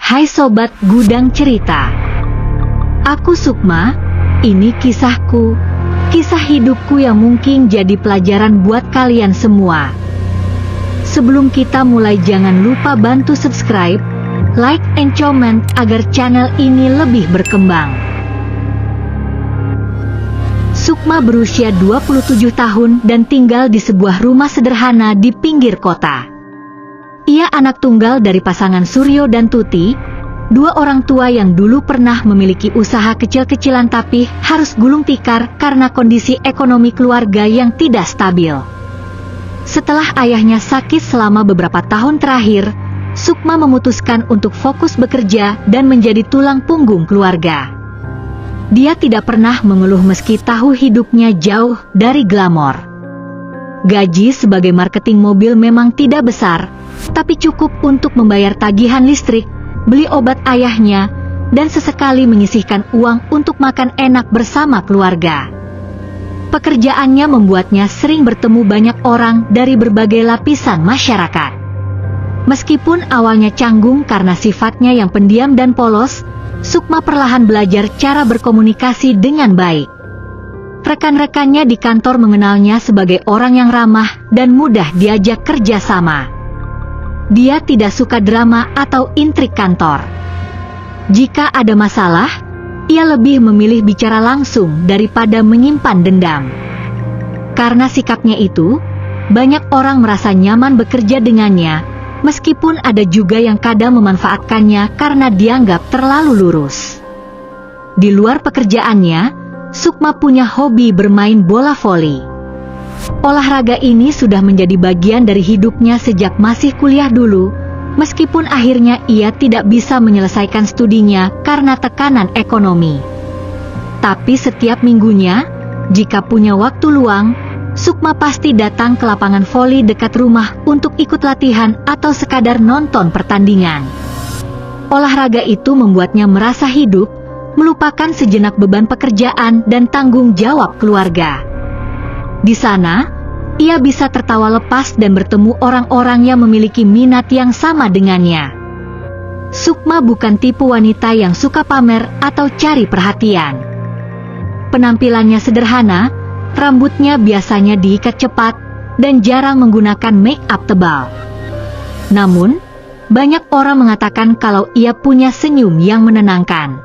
Hai Sobat Gudang Cerita. Aku Sukma, ini kisahku, kisah hidupku yang mungkin jadi pelajaran buat kalian semua. Sebelum kita mulai jangan lupa bantu subscribe, like and comment agar channel ini lebih berkembang. Sukma berusia 27 tahun dan tinggal di sebuah rumah sederhana di pinggir kota. Ia anak tunggal dari pasangan Suryo dan Tuti, dua orang tua yang dulu pernah memiliki usaha kecil-kecilan tapi harus gulung tikar karena kondisi ekonomi keluarga yang tidak stabil. Setelah ayahnya sakit selama beberapa tahun terakhir, Sukma memutuskan untuk fokus bekerja dan menjadi tulang punggung keluarga. Dia tidak pernah mengeluh meski tahu hidupnya jauh dari glamor. Gaji sebagai marketing mobil memang tidak besar, tapi cukup untuk membayar tagihan listrik, beli obat ayahnya, dan sesekali menyisihkan uang untuk makan enak bersama keluarga. Pekerjaannya membuatnya sering bertemu banyak orang dari berbagai lapisan masyarakat. Meskipun awalnya canggung karena sifatnya yang pendiam dan polos, Sukma perlahan belajar cara berkomunikasi dengan baik. Rekan-rekannya di kantor mengenalnya sebagai orang yang ramah dan mudah diajak kerja sama. Dia tidak suka drama atau intrik kantor. Jika ada masalah, ia lebih memilih bicara langsung daripada menyimpan dendam. Karena sikapnya itu, banyak orang merasa nyaman bekerja dengannya, meskipun ada juga yang kadang memanfaatkannya karena dianggap terlalu lurus. Di luar pekerjaannya, Sukma punya hobi bermain bola voli. Olahraga ini sudah menjadi bagian dari hidupnya sejak masih kuliah dulu, meskipun akhirnya ia tidak bisa menyelesaikan studinya karena tekanan ekonomi. Tapi setiap minggunya, jika punya waktu luang, Sukma pasti datang ke lapangan voli dekat rumah untuk ikut latihan atau sekadar nonton pertandingan. Olahraga itu membuatnya merasa hidup, melupakan sejenak beban pekerjaan dan tanggung jawab keluarga. Di sana, ia bisa tertawa lepas dan bertemu orang-orang yang memiliki minat yang sama dengannya. Sukma bukan tipe wanita yang suka pamer atau cari perhatian. Penampilannya sederhana, rambutnya biasanya diikat cepat, dan jarang menggunakan make-up tebal. Namun, banyak orang mengatakan kalau ia punya senyum yang menenangkan.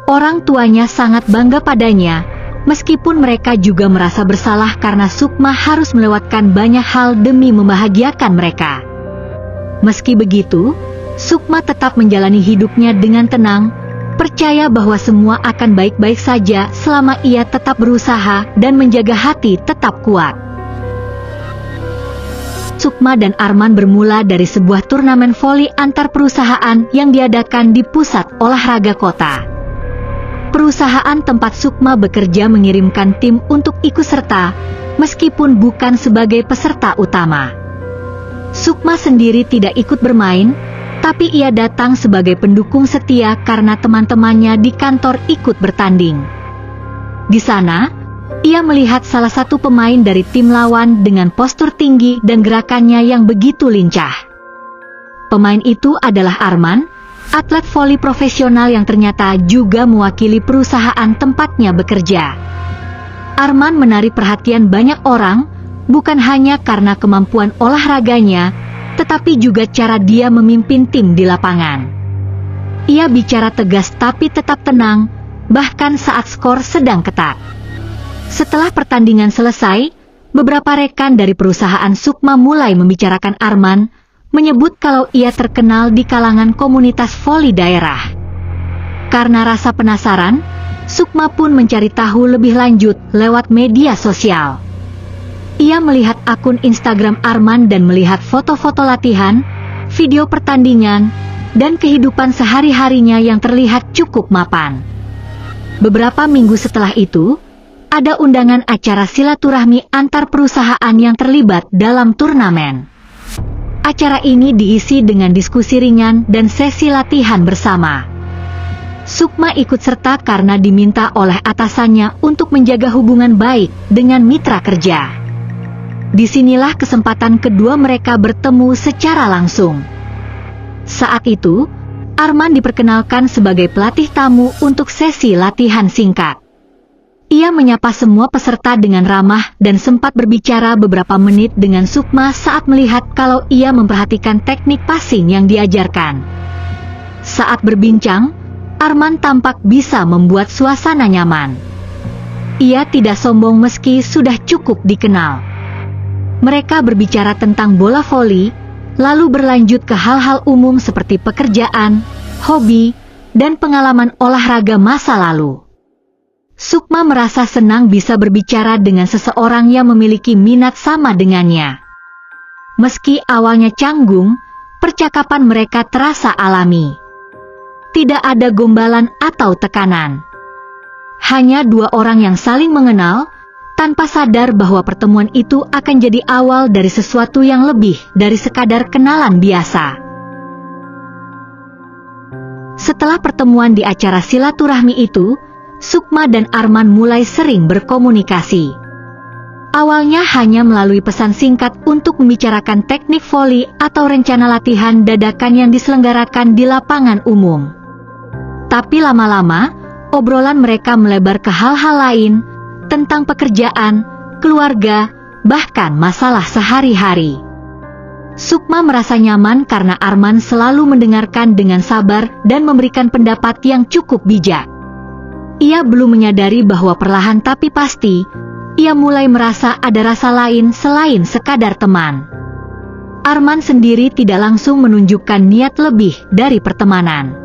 Orang tuanya sangat bangga padanya, meskipun mereka juga merasa bersalah karena Sukma harus melewatkan banyak hal demi membahagiakan mereka. Meski begitu, Sukma tetap menjalani hidupnya dengan tenang, percaya bahwa semua akan baik-baik saja selama ia tetap berusaha dan menjaga hati tetap kuat. Sukma dan Arman bermula dari sebuah turnamen voli antar perusahaan yang diadakan di pusat olahraga kota. Perusahaan tempat Sukma bekerja mengirimkan tim untuk ikut serta, meskipun bukan sebagai peserta utama. Sukma sendiri tidak ikut bermain, tapi ia datang sebagai pendukung setia karena teman-temannya di kantor ikut bertanding. Di sana, ia melihat salah satu pemain dari tim lawan dengan postur tinggi dan gerakannya yang begitu lincah. Pemain itu adalah Arman, atlet voli profesional yang ternyata juga mewakili perusahaan tempatnya bekerja. Arman menarik perhatian banyak orang, bukan hanya karena kemampuan olahraganya, tetapi juga cara dia memimpin tim di lapangan. Ia bicara tegas tapi tetap tenang, bahkan saat skor sedang ketat. Setelah pertandingan selesai, beberapa rekan dari perusahaan Sukma mulai membicarakan Arman, menyebut kalau ia terkenal di kalangan komunitas voli daerah. Karena rasa penasaran, Sukma pun mencari tahu lebih lanjut lewat media sosial. Ia melihat akun Instagram Arman dan melihat foto-foto latihan, video pertandingan, dan kehidupan sehari-harinya yang terlihat cukup mapan. Beberapa minggu setelah itu, ada undangan acara silaturahmi antar perusahaan yang terlibat dalam turnamen. Acara ini diisi dengan diskusi ringan dan sesi latihan bersama. Sukma ikut serta karena diminta oleh atasannya untuk menjaga hubungan baik dengan mitra kerja. Disinilah kesempatan kedua mereka bertemu secara langsung. Saat itu, Arman diperkenalkan sebagai pelatih tamu untuk sesi latihan singkat. Ia menyapa semua peserta dengan ramah dan sempat berbicara beberapa menit dengan Sukma saat melihat kalau ia memperhatikan teknik passing yang diajarkan. Saat berbincang, Arman tampak bisa membuat suasana nyaman. Ia tidak sombong meski sudah cukup dikenal. Mereka berbicara tentang bola voli, lalu berlanjut ke hal-hal umum seperti pekerjaan, hobi, dan pengalaman olahraga masa lalu. Sukma merasa senang bisa berbicara dengan seseorang yang memiliki minat sama dengannya. Meski awalnya canggung, percakapan mereka terasa alami. Tidak ada gombalan atau tekanan. Hanya dua orang yang saling mengenal, tanpa sadar bahwa pertemuan itu akan jadi awal dari sesuatu yang lebih dari sekadar kenalan biasa. Setelah pertemuan di acara silaturahmi itu, Sukma dan Arman mulai sering berkomunikasi. Awalnya hanya melalui pesan singkat untuk membicarakan teknik voli atau rencana latihan dadakan yang diselenggarakan di lapangan umum. Tapi lama-lama, obrolan mereka melebar ke hal-hal lain, tentang pekerjaan, keluarga, bahkan masalah sehari-hari. Sukma merasa nyaman karena Arman selalu mendengarkan dengan sabar dan memberikan pendapat yang cukup bijak. Ia belum menyadari bahwa perlahan tapi pasti, ia mulai merasa ada rasa lain selain sekadar teman. Arman sendiri tidak langsung menunjukkan niat lebih dari pertemanan.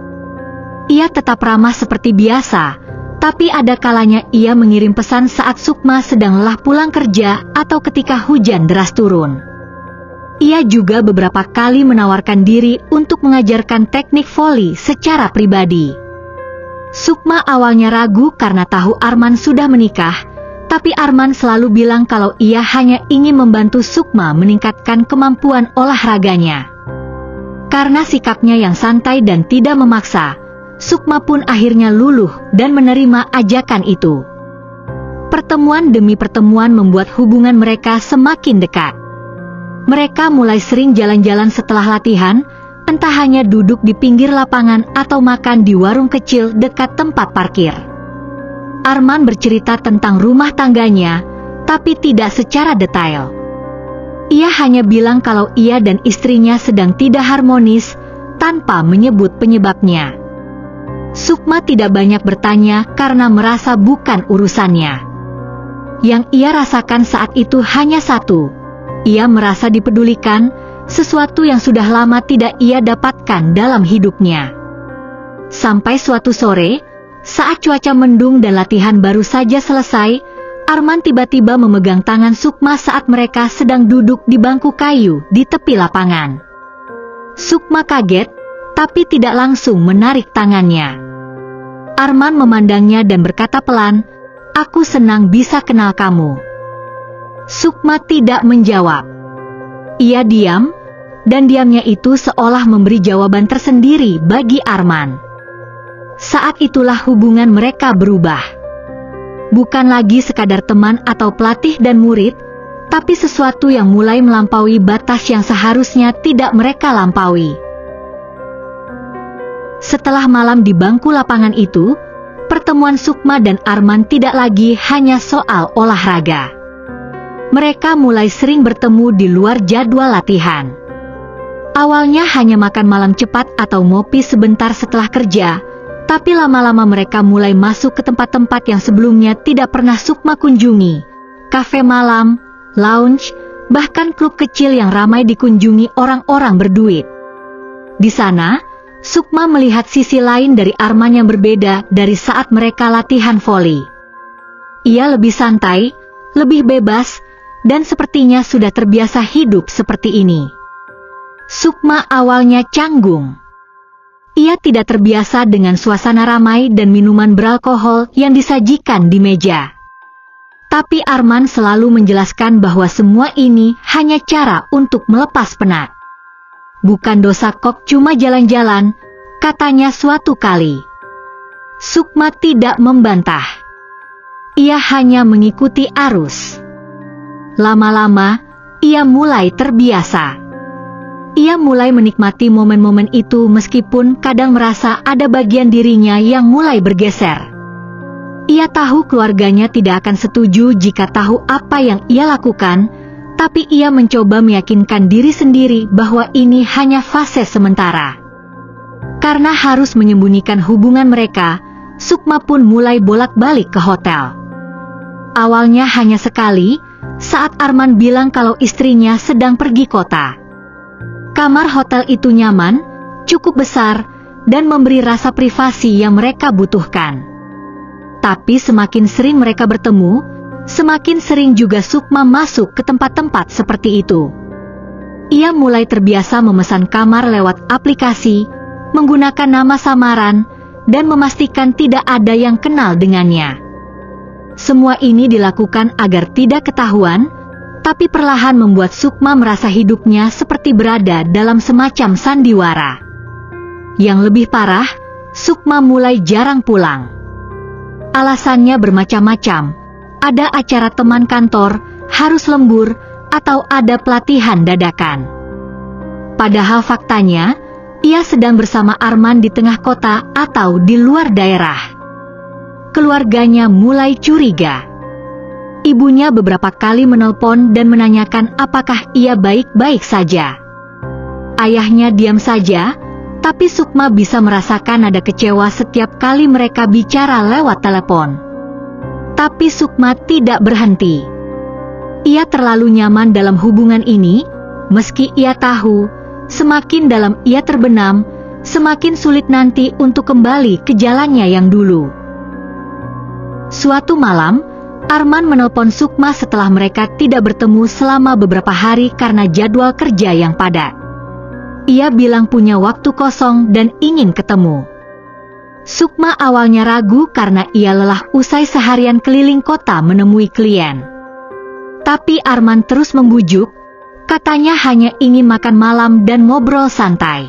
Ia tetap ramah seperti biasa, tapi ada kalanya ia mengirim pesan saat Sukma sedang lelah pulang kerja atau ketika hujan deras turun. Ia juga beberapa kali menawarkan diri untuk mengajarkan teknik voli secara pribadi. Sukma awalnya ragu karena tahu Arman sudah menikah, tapi Arman selalu bilang kalau ia hanya ingin membantu Sukma meningkatkan kemampuan olahraganya. Karena sikapnya yang santai dan tidak memaksa, Sukma pun akhirnya luluh dan menerima ajakan itu. Pertemuan demi pertemuan membuat hubungan mereka semakin dekat. Mereka mulai sering jalan-jalan setelah latihan, entah hanya duduk di pinggir lapangan atau makan di warung kecil dekat tempat parkir. Arman bercerita tentang rumah tangganya, tapi tidak secara detail. Ia hanya bilang kalau ia dan istrinya sedang tidak harmonis, tanpa menyebut penyebabnya. Sukma tidak banyak bertanya karena merasa bukan urusannya. Yang ia rasakan saat itu hanya satu. Ia merasa dipedulikan, sesuatu yang sudah lama tidak ia dapatkan dalam hidupnya. Sampai suatu sore, saat cuaca mendung dan latihan baru saja selesai, Arman tiba-tiba memegang tangan Sukma saat mereka sedang duduk di bangku kayu di tepi lapangan. Sukma kaget, tapi tidak langsung menarik tangannya. Arman memandangnya dan berkata pelan, "Aku senang bisa kenal kamu." Sukma tidak menjawab. Ia diam, dan diamnya itu seolah memberi jawaban tersendiri bagi Arman. Saat itulah hubungan mereka berubah. Bukan lagi sekadar teman atau pelatih dan murid, tapi sesuatu yang mulai melampaui batas yang seharusnya tidak mereka lampaui. Setelah malam di bangku lapangan itu, pertemuan Sukma dan Arman tidak lagi hanya soal olahraga. Mereka mulai sering bertemu di luar jadwal latihan. Awalnya hanya makan malam cepat atau ngopi sebentar setelah kerja, tapi lama-lama mereka mulai masuk ke tempat-tempat yang sebelumnya tidak pernah Sukma kunjungi. Kafe malam, lounge, bahkan klub kecil yang ramai dikunjungi orang-orang berduit. Di sana, Sukma melihat sisi lain dari Arman yang berbeda dari saat mereka latihan voli. Ia lebih santai, lebih bebas, dan sepertinya sudah terbiasa hidup seperti ini. Sukma awalnya canggung. Ia tidak terbiasa dengan suasana ramai dan minuman beralkohol yang disajikan di meja. Tapi Arman selalu menjelaskan bahwa semua ini hanya cara untuk melepas penat. Bukan dosa kok cuma jalan-jalan, katanya suatu kali. Sukma tidak membantah. Ia hanya mengikuti arus. Lama-lama, ia mulai terbiasa. Ia mulai menikmati momen-momen itu meskipun kadang merasa ada bagian dirinya yang mulai bergeser. Ia tahu keluarganya tidak akan setuju jika tahu apa yang ia lakukan, tapi ia mencoba meyakinkan diri sendiri bahwa ini hanya fase sementara. Karena harus menyembunyikan hubungan mereka, Sukma pun mulai bolak-balik ke hotel. Awalnya hanya sekali, saat Arman bilang kalau istrinya sedang pergi kota. Kamar hotel itu nyaman, cukup besar, dan memberi rasa privasi yang mereka butuhkan. Tapi semakin sering mereka bertemu, semakin sering juga Sukma masuk ke tempat-tempat seperti itu. Ia mulai terbiasa memesan kamar lewat aplikasi, menggunakan nama samaran, dan memastikan tidak ada yang kenal dengannya. Semua ini dilakukan agar tidak ketahuan, tapi perlahan membuat Sukma merasa hidupnya seperti berada dalam semacam sandiwara. Yang lebih parah, Sukma mulai jarang pulang. Alasannya bermacam-macam. Ada acara teman kantor, harus lembur, atau ada pelatihan dadakan. Padahal faktanya, ia sedang bersama Arman di tengah kota atau di luar daerah. Keluarganya mulai curiga. Ibunya beberapa kali menelpon dan menanyakan apakah ia baik-baik saja. Ayahnya diam saja, tapi Sukma bisa merasakan ada kecewa setiap kali mereka bicara lewat telepon. Tapi Sukma tidak berhenti. Ia terlalu nyaman dalam hubungan ini, meski ia tahu, semakin dalam ia terbenam, semakin sulit nanti untuk kembali ke jalannya yang dulu. Suatu malam, Arman menelpon Sukma setelah mereka tidak bertemu selama beberapa hari karena jadwal kerja yang padat. Ia bilang punya waktu kosong dan ingin ketemu. Sukma awalnya ragu karena ia lelah usai seharian keliling kota menemui klien. Tapi Arman terus membujuk, katanya hanya ingin makan malam dan ngobrol santai.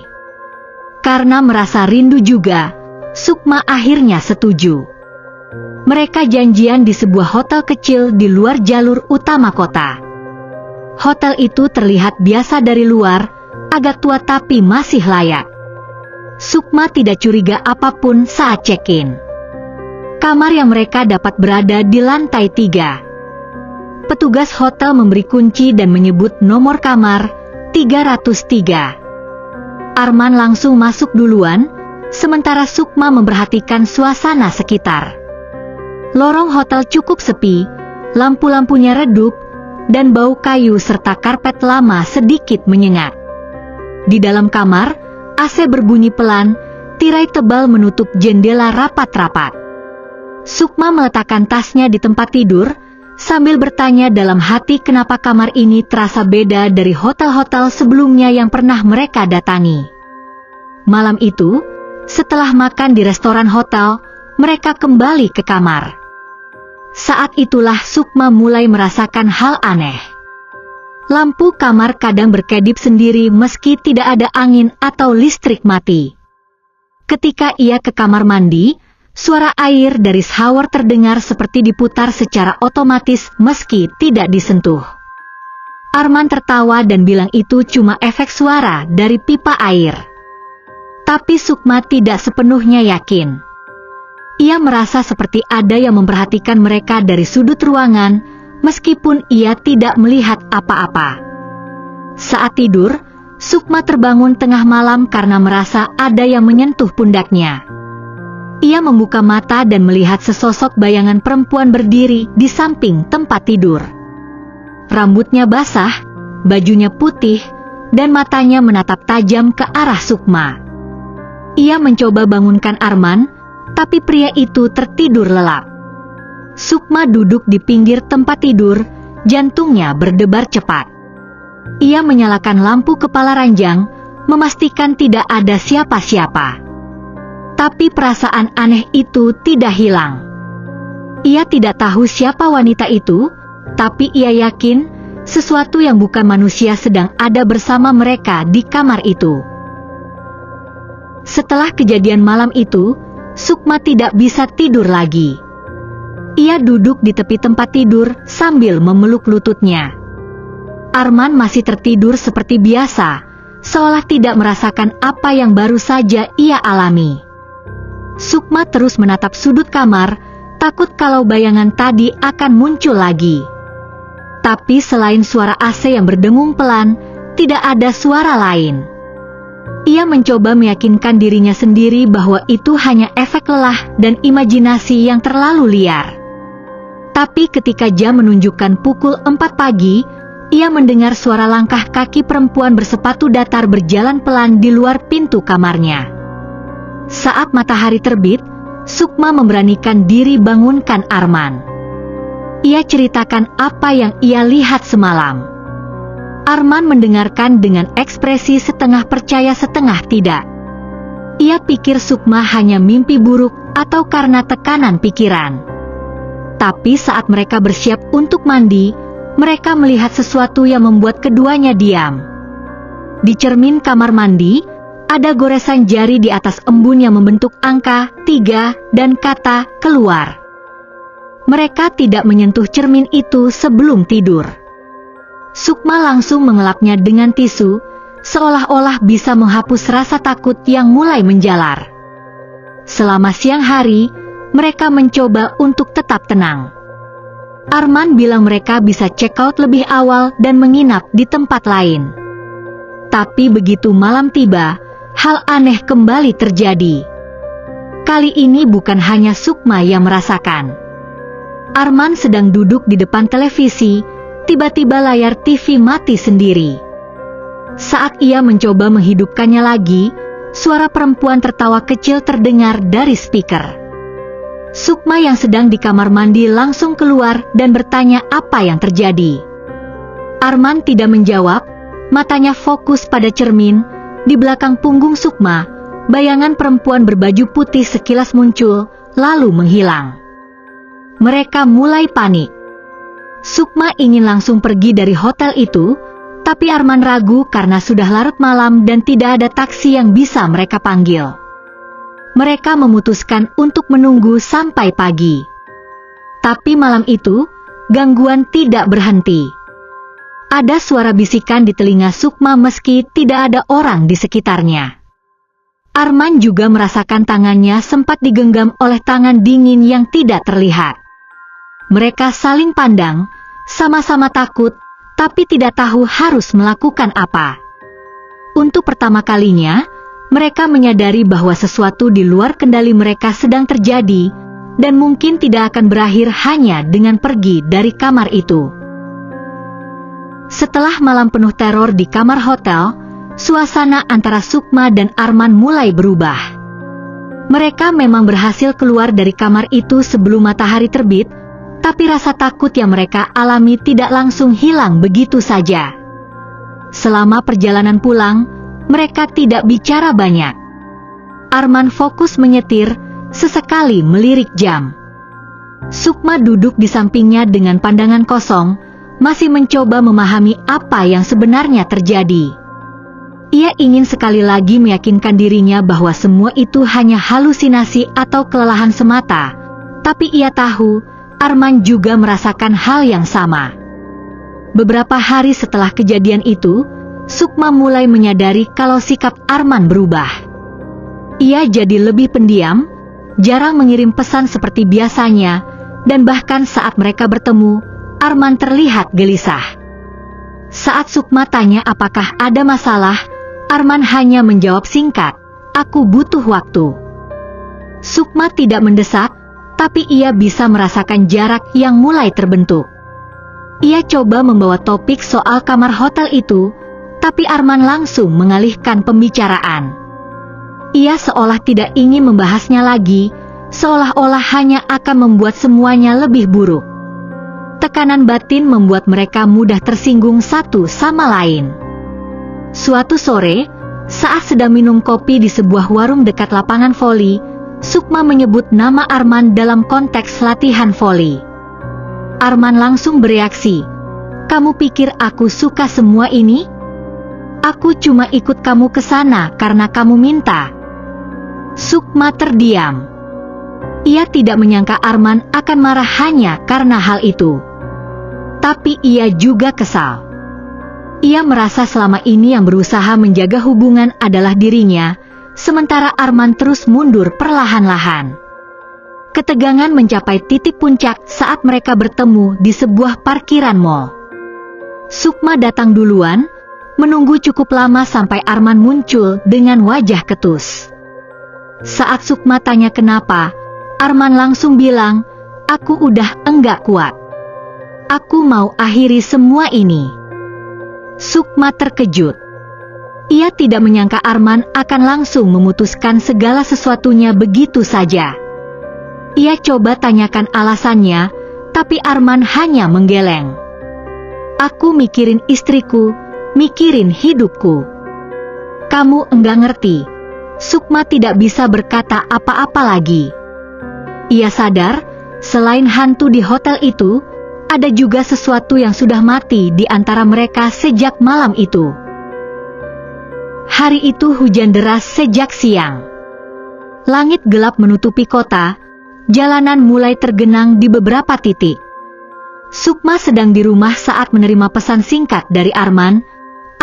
Karena merasa rindu juga, Sukma akhirnya setuju. Mereka janjian di sebuah hotel kecil di luar jalur utama kota. Hotel itu terlihat biasa dari luar, agak tua tapi masih layak. Sukma tidak curiga apapun saat check-in. Kamar yang mereka dapat berada di lantai 3. Petugas hotel memberi kunci dan menyebut nomor kamar 303. Arman langsung masuk duluan, sementara Sukma memperhatikan suasana sekitar. Lorong hotel cukup sepi, lampu-lampunya redup, dan bau kayu serta karpet lama sedikit menyengat. Di dalam kamar, AC berbunyi pelan, tirai tebal menutup jendela rapat-rapat. Sukma meletakkan tasnya di tempat tidur, sambil bertanya dalam hati kenapa kamar ini terasa beda dari hotel-hotel sebelumnya yang pernah mereka datangi. Malam itu, setelah makan di restoran hotel, mereka kembali ke kamar. Saat itulah Sukma mulai merasakan hal aneh. Lampu kamar kadang berkedip sendiri meski tidak ada angin atau listrik mati. Ketika ia ke kamar mandi, suara air dari shower terdengar seperti diputar secara otomatis meski tidak disentuh. Arman tertawa dan bilang itu cuma efek suara dari pipa air. Tapi Sukma tidak sepenuhnya yakin. Ia merasa seperti ada yang memperhatikan mereka dari sudut ruangan, meskipun ia tidak melihat apa-apa. Saat tidur, Sukma terbangun tengah malam karena merasa ada yang menyentuh pundaknya. Ia membuka mata dan melihat sesosok bayangan perempuan berdiri di samping tempat tidur. Rambutnya basah, bajunya putih, dan matanya menatap tajam ke arah Sukma. Ia mencoba bangunkan Arman, tapi pria itu tertidur lelap. Sukma duduk di pinggir tempat tidur, jantungnya berdebar cepat. Ia menyalakan lampu kepala ranjang, memastikan tidak ada siapa-siapa. Tapi perasaan aneh itu tidak hilang. Ia tidak tahu siapa wanita itu, tapi ia yakin sesuatu yang bukan manusia sedang ada bersama mereka di kamar itu. Setelah kejadian malam itu, Sukma tidak bisa tidur lagi. Ia duduk di tepi tempat tidur sambil memeluk lututnya. Arman masih tertidur seperti biasa, seolah tidak merasakan apa yang baru saja ia alami. Sukma terus menatap sudut kamar, takut kalau bayangan tadi akan muncul lagi. Tapi selain suara AC yang berdengung pelan, tidak ada suara lain. Ia mencoba meyakinkan dirinya sendiri bahwa itu hanya efek lelah dan imajinasi yang terlalu liar. Tapi ketika jam menunjukkan pukul 4 pagi, ia mendengar suara langkah kaki perempuan bersepatu datar berjalan pelan di luar pintu kamarnya. Saat matahari terbit, Sukma memberanikan diri bangunkan Arman. Ia ceritakan apa yang ia lihat semalam. Arman mendengarkan dengan ekspresi setengah percaya setengah tidak. Ia pikir Sukma hanya mimpi buruk atau karena tekanan pikiran. Tapi saat mereka bersiap untuk mandi, mereka melihat sesuatu yang membuat keduanya diam. Di cermin kamar mandi, ada goresan jari di atas embun yang membentuk angka 3 dan kata keluar. Mereka tidak menyentuh cermin itu sebelum tidur. Sukma langsung mengelapnya dengan tisu, seolah-olah bisa menghapus rasa takut yang mulai menjalar. Selama siang hari, mereka mencoba untuk tetap tenang. Arman bilang mereka bisa check out lebih awal dan menginap di tempat lain. Tapi begitu malam tiba, hal aneh kembali terjadi. Kali ini bukan hanya Sukma yang merasakan. Arman sedang duduk di depan televisi, tiba-tiba layar TV mati sendiri. Saat ia mencoba menghidupkannya lagi, suara perempuan tertawa kecil terdengar dari speaker. Sukma yang sedang di kamar mandi langsung keluar dan bertanya apa yang terjadi. Arman tidak menjawab, matanya fokus pada cermin. Di belakang punggung Sukma, bayangan perempuan berbaju putih sekilas muncul, lalu menghilang. Mereka mulai panik. Sukma ingin langsung pergi dari hotel itu, tapi Arman ragu karena sudah larut malam dan tidak ada taksi yang bisa mereka panggil. Mereka memutuskan untuk menunggu sampai pagi. Tapi malam itu, gangguan tidak berhenti. Ada suara bisikan di telinga Sukma meski tidak ada orang di sekitarnya. Arman juga merasakan tangannya sempat digenggam oleh tangan dingin yang tidak terlihat. Mereka saling pandang, sama-sama takut, tapi tidak tahu harus melakukan apa. Untuk pertama kalinya, mereka menyadari bahwa sesuatu di luar kendali mereka sedang terjadi, dan mungkin tidak akan berakhir hanya dengan pergi dari kamar itu. Setelah malam penuh teror di kamar hotel, suasana antara Sukma dan Arman mulai berubah. Mereka memang berhasil keluar dari kamar itu sebelum matahari terbit, tapi rasa takut yang mereka alami tidak langsung hilang begitu saja. Selama perjalanan pulang, mereka tidak bicara banyak. Arman fokus menyetir, sesekali melirik jam. Sukma duduk di sampingnya dengan pandangan kosong, masih mencoba memahami apa yang sebenarnya terjadi. Ia ingin sekali lagi meyakinkan dirinya bahwa semua itu hanya halusinasi atau kelelahan semata, tapi ia tahu Arman juga merasakan hal yang sama. Beberapa hari setelah kejadian itu, Sukma mulai menyadari kalau sikap Arman berubah. Ia jadi lebih pendiam, jarang mengirim pesan seperti biasanya, dan bahkan saat mereka bertemu, Arman terlihat gelisah. Saat Sukma tanya apakah ada masalah, Arman hanya menjawab singkat, "Aku butuh waktu." Sukma tidak mendesak, tapi ia bisa merasakan jarak yang mulai terbentuk. Ia coba membawa topik soal kamar hotel itu, tapi Arman langsung mengalihkan pembicaraan. Ia seolah tidak ingin membahasnya lagi, seolah-olah hanya akan membuat semuanya lebih buruk. Tekanan batin membuat mereka mudah tersinggung satu sama lain. Suatu sore, saat sedang minum kopi di sebuah warung dekat lapangan voli, Sukma menyebut nama Arman dalam konteks latihan voli. Arman langsung bereaksi, "Kamu pikir aku suka semua ini? Aku cuma ikut kamu ke sana karena kamu minta." Sukma terdiam. Ia tidak menyangka Arman akan marah hanya karena hal itu. Tapi ia juga kesal. Ia merasa selama ini yang berusaha menjaga hubungan adalah dirinya, sementara Arman terus mundur perlahan-lahan. Ketegangan mencapai titik puncak saat mereka bertemu di sebuah parkiran mall. Sukma datang duluan, menunggu cukup lama sampai Arman muncul dengan wajah ketus. Saat Sukma tanya kenapa, Arman langsung bilang, "Aku udah enggak kuat. Aku mau akhiri semua ini." Sukma terkejut. Ia tidak menyangka Arman akan langsung memutuskan segala sesuatunya begitu saja. Ia coba tanyakan alasannya, tapi Arman hanya menggeleng. "Aku mikirin istriku, mikirin hidupku." "Kamu enggak ngerti." Sukma tidak bisa berkata apa-apa lagi. Ia sadar, selain hantu di hotel itu, ada juga sesuatu yang sudah mati di antara mereka sejak malam itu. Hari itu hujan deras sejak siang. Langit gelap menutupi kota, jalanan mulai tergenang di beberapa titik. Sukma sedang di rumah saat menerima pesan singkat dari Arman,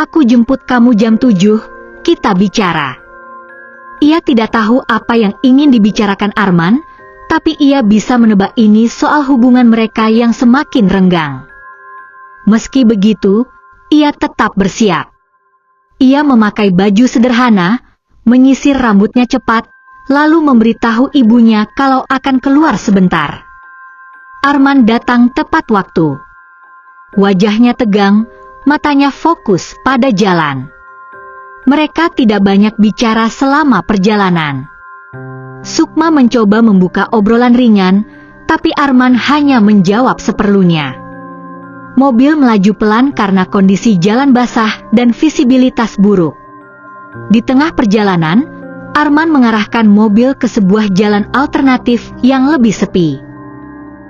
"Aku jemput kamu jam 7, kita bicara." Ia tidak tahu apa yang ingin dibicarakan Arman, tapi ia bisa menebak ini soal hubungan mereka yang semakin renggang. Meski begitu, ia tetap bersiap. Ia memakai baju sederhana, menyisir rambutnya cepat, lalu memberitahu ibunya kalau akan keluar sebentar. Arman datang tepat waktu. Wajahnya tegang, matanya fokus pada jalan. Mereka tidak banyak bicara selama perjalanan. Sukma mencoba membuka obrolan ringan, tapi Arman hanya menjawab seperlunya. Mobil melaju pelan karena kondisi jalan basah dan visibilitas buruk. Di tengah perjalanan, Arman mengarahkan mobil ke sebuah jalan alternatif yang lebih sepi.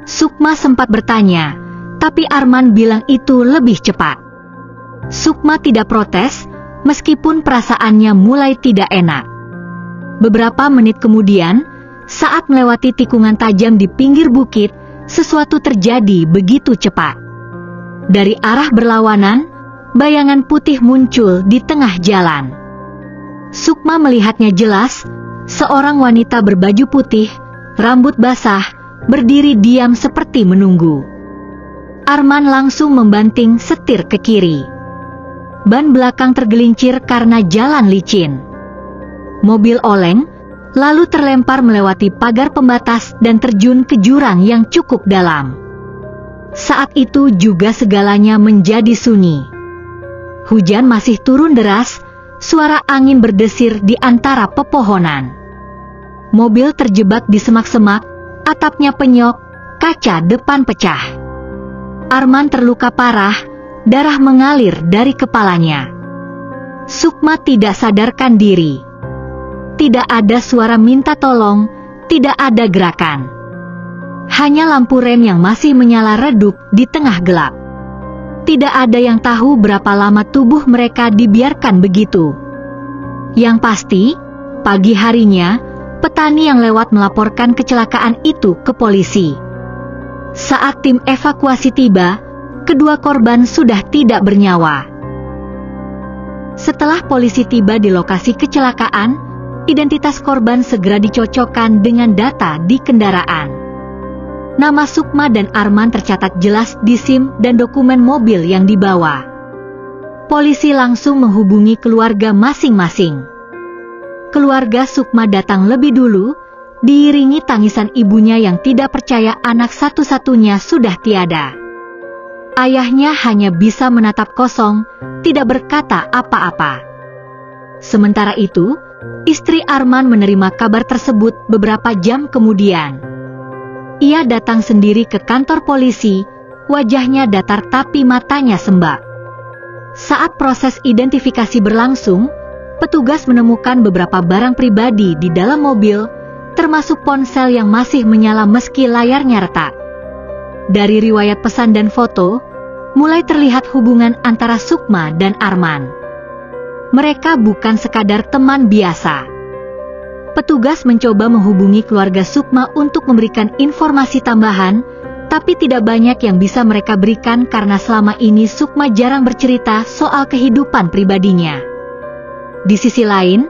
Sukma sempat bertanya, tapi Arman bilang itu lebih cepat. Sukma tidak protes, meskipun perasaannya mulai tidak enak. Beberapa menit kemudian, saat melewati tikungan tajam di pinggir bukit, sesuatu terjadi begitu cepat. Dari arah berlawanan, bayangan putih muncul di tengah jalan. Sukma melihatnya jelas, seorang wanita berbaju putih, rambut basah, berdiri diam seperti menunggu. Arman langsung membanting setir ke kiri. Ban belakang tergelincir karena jalan licin. Mobil oleng, lalu terlempar melewati pagar pembatas dan terjun ke jurang yang cukup dalam. Saat itu juga segalanya menjadi sunyi. Hujan masih turun deras, suara angin berdesir di antara pepohonan. Mobil terjebak di semak-semak, atapnya penyok, kaca depan pecah. Arman terluka parah, darah mengalir dari kepalanya. Sukma tidak sadarkan diri. Tidak ada suara minta tolong, tidak ada gerakan. Hanya lampu rem yang masih menyala redup di tengah gelap. Tidak ada yang tahu berapa lama tubuh mereka dibiarkan begitu. Yang pasti, pagi harinya, petani yang lewat melaporkan kecelakaan itu ke polisi. Saat tim evakuasi tiba, kedua korban sudah tidak bernyawa. Setelah polisi tiba di lokasi kecelakaan, identitas korban segera dicocokkan dengan data di kendaraan. Nama Sukma dan Arman tercatat jelas di SIM dan dokumen mobil yang dibawa. Polisi langsung menghubungi keluarga masing-masing. Keluarga Sukma datang lebih dulu, diiringi tangisan ibunya yang tidak percaya anak satu-satunya sudah tiada. Ayahnya hanya bisa menatap kosong, tidak berkata apa-apa. Sementara itu, istri Arman menerima kabar tersebut beberapa jam kemudian. Ia datang sendiri ke kantor polisi, wajahnya datar tapi matanya sembab. Saat proses identifikasi berlangsung, petugas menemukan beberapa barang pribadi di dalam mobil, termasuk ponsel yang masih menyala meski layarnya retak. Dari riwayat pesan dan foto, mulai terlihat hubungan antara Sukma dan Arman. Mereka bukan sekadar teman biasa. Petugas mencoba menghubungi keluarga Sukma untuk memberikan informasi tambahan, Tapi tidak banyak yang bisa mereka berikan karena selama ini Sukma jarang bercerita soal kehidupan pribadinya. Di sisi lain,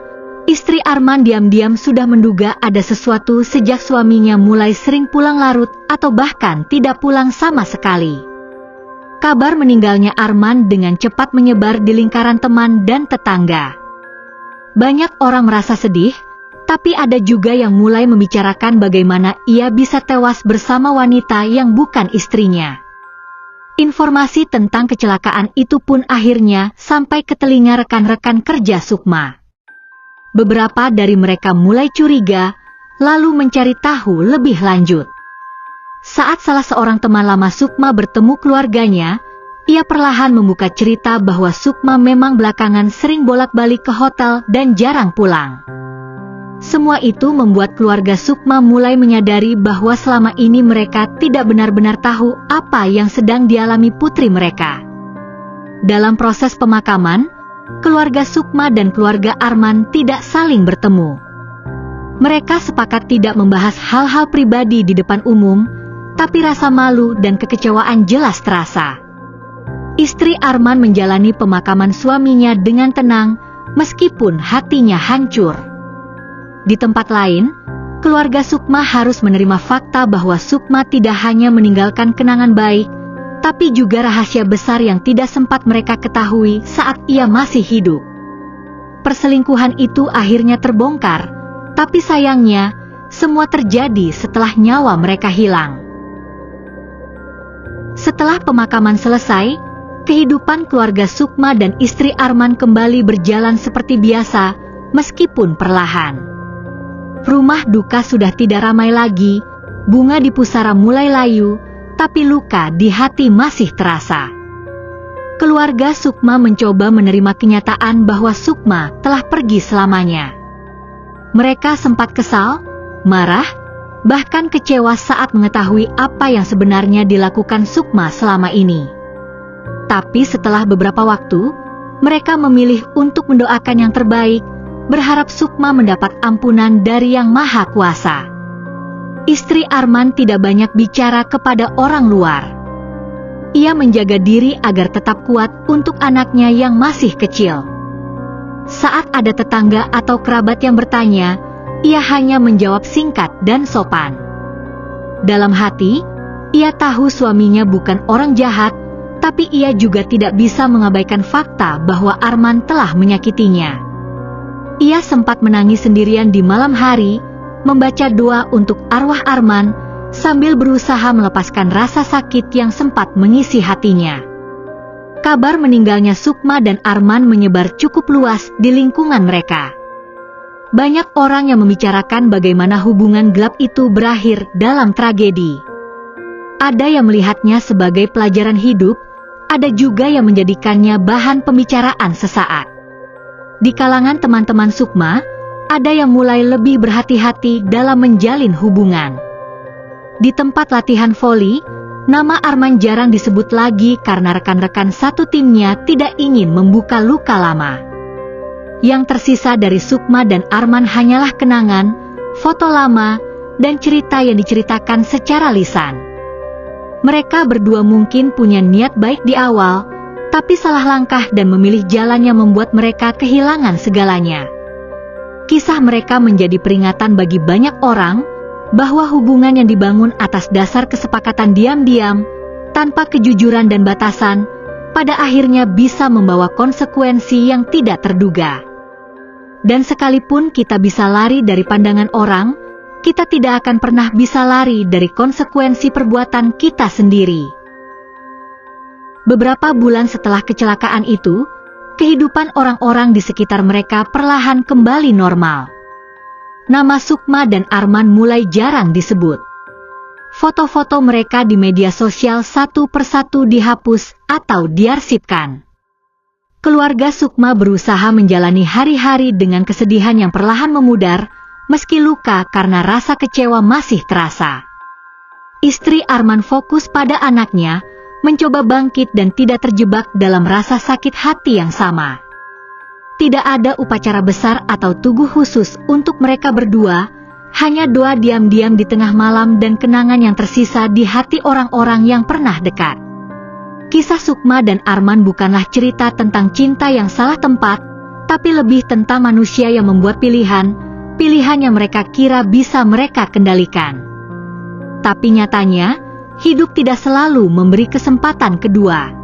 istri Arman diam-diam sudah menduga ada sesuatu sejak suaminya mulai sering pulang larut atau bahkan tidak pulang sama sekali. Kabar meninggalnya Arman dengan cepat menyebar di lingkaran teman dan tetangga. Banyak orang merasa sedih, tapi ada juga yang mulai membicarakan bagaimana ia bisa tewas bersama wanita yang bukan istrinya. Informasi tentang kecelakaan itu pun akhirnya sampai ke telinga rekan-rekan kerja Sukma. Beberapa dari mereka mulai curiga, lalu mencari tahu lebih lanjut. Saat salah seorang teman lama Sukma bertemu keluarganya, ia perlahan membuka cerita bahwa Sukma memang belakangan sering bolak-balik ke hotel dan jarang pulang. Semua itu membuat keluarga Sukma mulai menyadari bahwa selama ini mereka tidak benar-benar tahu apa yang sedang dialami putri mereka. Dalam proses pemakaman, keluarga Sukma dan keluarga Arman tidak saling bertemu. Mereka sepakat tidak membahas hal-hal pribadi di depan umum, tapi rasa malu dan kekecewaan jelas terasa. Istri Arman menjalani pemakaman suaminya dengan tenang, meskipun hatinya hancur. Di tempat lain, keluarga Sukma harus menerima fakta bahwa Sukma tidak hanya meninggalkan kenangan baik, tapi juga rahasia besar yang tidak sempat mereka ketahui saat ia masih hidup. Perselingkuhan itu akhirnya terbongkar, tapi sayangnya, semua terjadi setelah nyawa mereka hilang. Setelah pemakaman selesai, kehidupan keluarga Sukma dan istri Arman kembali berjalan seperti biasa, meskipun perlahan. Rumah duka sudah tidak ramai lagi, bunga di pusara mulai layu, tapi luka di hati masih terasa. Keluarga Sukma mencoba menerima kenyataan bahwa Sukma telah pergi selamanya. Mereka sempat kesal, marah, bahkan kecewa saat mengetahui apa yang sebenarnya dilakukan Sukma selama ini. Tapi setelah beberapa waktu, mereka memilih untuk mendoakan yang terbaik, berharap Sukma mendapat ampunan dari Yang Maha Kuasa. Istri Arman tidak banyak bicara kepada orang luar. Ia menjaga diri agar tetap kuat untuk anaknya yang masih kecil. Saat ada tetangga atau kerabat yang bertanya, ia hanya menjawab singkat dan sopan. Dalam hati, ia tahu suaminya bukan orang jahat, tapi ia juga tidak bisa mengabaikan fakta bahwa Arman telah menyakitinya. Ia sempat menangis sendirian di malam hari, membaca doa untuk arwah Arman, sambil berusaha melepaskan rasa sakit yang sempat mengisi hatinya. Kabar meninggalnya Sukma dan Arman menyebar cukup luas di lingkungan mereka. Banyak orang yang membicarakan bagaimana hubungan gelap itu berakhir dalam tragedi. Ada yang melihatnya sebagai pelajaran hidup, ada juga yang menjadikannya bahan pembicaraan sesaat. Di kalangan teman-teman Sukma, ada yang mulai lebih berhati-hati dalam menjalin hubungan. Di tempat latihan voli, nama Arman jarang disebut lagi karena rekan-rekan satu timnya tidak ingin membuka luka lama. Yang tersisa dari Sukma dan Arman hanyalah kenangan, foto lama, dan cerita yang diceritakan secara lisan. Mereka berdua mungkin punya niat baik di awal, tapi salah langkah dan memilih jalan yang membuat mereka kehilangan segalanya. Kisah mereka menjadi peringatan bagi banyak orang, bahwa hubungan yang dibangun atas dasar kesepakatan diam-diam, tanpa kejujuran dan batasan, pada akhirnya bisa membawa konsekuensi yang tidak terduga. Dan sekalipun kita bisa lari dari pandangan orang, kita tidak akan pernah bisa lari dari konsekuensi perbuatan kita sendiri. Beberapa bulan setelah kecelakaan itu, kehidupan orang-orang di sekitar mereka perlahan kembali normal. Nama Sukma dan Arman mulai jarang disebut. Foto-foto mereka di media sosial satu persatu dihapus atau diarsipkan. Keluarga Sukma berusaha menjalani hari-hari dengan kesedihan yang perlahan memudar, meski luka karena rasa kecewa masih terasa. Istri Arman fokus pada anaknya, mencoba bangkit dan tidak terjebak dalam rasa sakit hati yang sama. Tidak ada upacara besar atau tugu khusus untuk mereka berdua, Hanya doa diam-diam di tengah malam dan kenangan yang tersisa di hati orang-orang yang pernah dekat. Kisah Sukma dan Arman bukanlah cerita tentang cinta yang salah tempat, tapi lebih tentang manusia yang membuat pilihan yang mereka kira bisa mereka kendalikan. Tapi nyatanya, hidup tidak selalu memberi kesempatan kedua.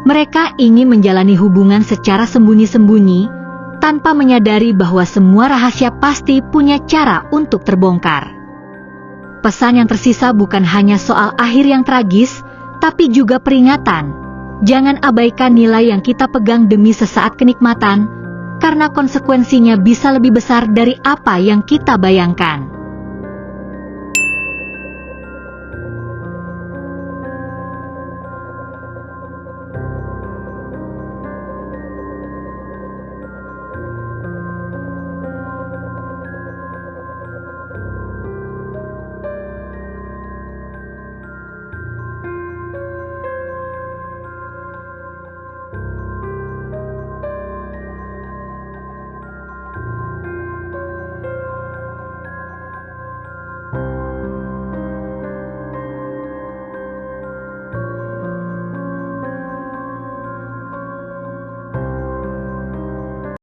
Mereka ingin menjalani hubungan secara sembunyi-sembunyi, tanpa menyadari bahwa semua rahasia pasti punya cara untuk terbongkar. Pesan yang tersisa bukan hanya soal akhir yang tragis, tapi juga peringatan. Jangan abaikan nilai yang kita pegang demi sesaat kenikmatan, karena konsekuensinya bisa lebih besar dari apa yang kita bayangkan.